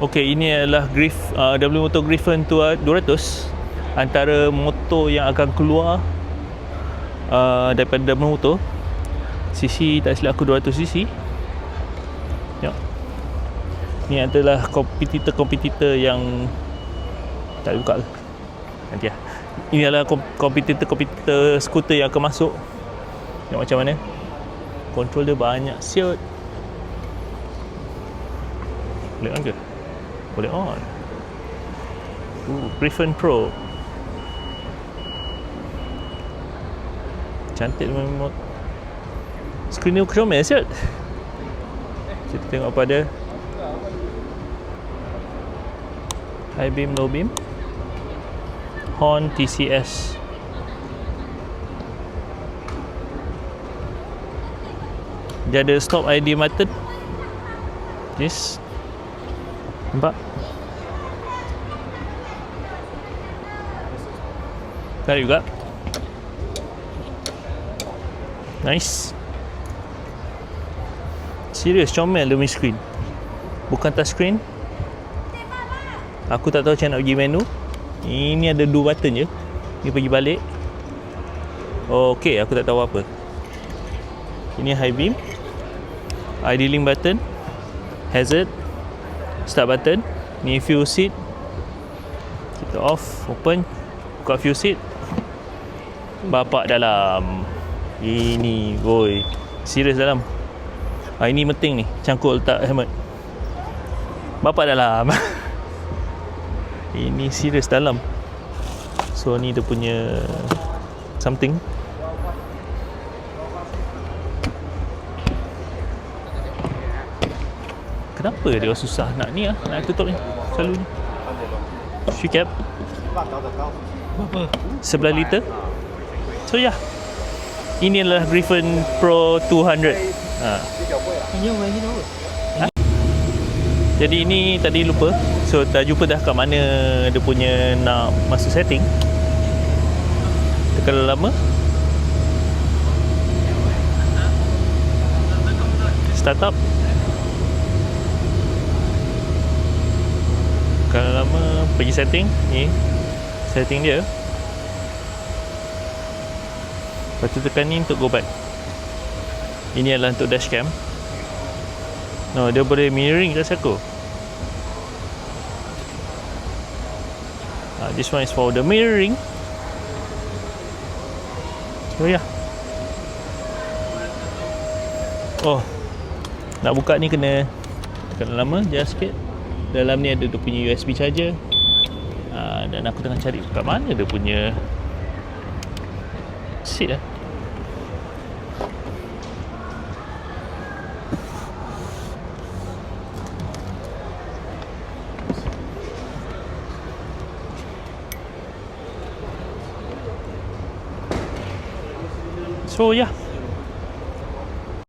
Okey, ini adalah W Motor Griffon 200, antara motor yang akan keluar daripada W Motor. CC tak silap aku 200 cc. Ya. Ini adalah kompetitor yang tak buka ke? Nanti lah. Ini adalah kompetitor skuter yang akan masuk. Tengok macam mana. Kontrol dia banyak siut. Boleh on ke? Boleh on. Griffon Pro. Cantik memang. Skrin ni comel siut. Kita tengok apa ada. High beam, low beam. Horn TCS. Dia ada stop ID button. Yes. Nampak? Tarik juga. Nice. Serius comel dia punya screen. Bukan touch screen. Aku tak tahu macam nak pergi menu. Ini ada 2 button je. Ni pergi balik. Okey, aku tak tahu apa. Ini high beam. Idling button. Hazard. Start button. Ni fuel seat. Kita off, open. Buka fuel seat. Bapak dalam. Ini boy. Serius dalam. Ini penting ni. Cangkuk letak helmet. Bapak dalam. Ini serius dalam. So ni dia punya something. Kenapa dia susah nak ni lah, nak tutup ni selalu ni. Shoe cap berapa? 11 liter. So ya, ini adalah Griffon Pro 200. Jadi ini tadi lupa. So dah jumpa dah kat mana dia punya nak masuk setting. Tekan lama. Start up. Kalau lama pergi setting. Ni setting dia. Lepas tu tekan ni untuk go back. Ini adalah untuk dashcam. No, dia boleh mirroring rasa aku. This one is for the mirroring. So yeah. Oh, nak buka ni kena tekan lama, just sikit. Dalam ni ada dia punya USB charger. Dan aku tengah cari kat mana dia punya seat lah. So yeah,